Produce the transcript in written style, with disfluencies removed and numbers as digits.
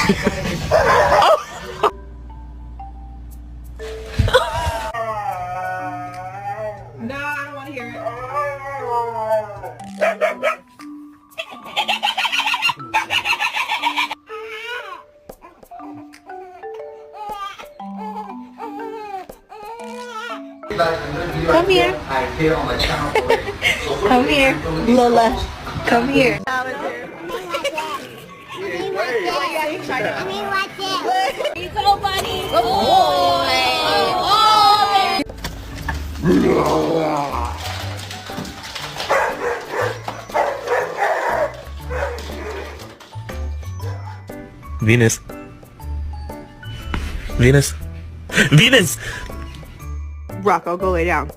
No, I don't want to hear it. Come here. Come here, Lola. Come here. Go, buddy. Venus. Venus. Venus! Rocco, go lay down.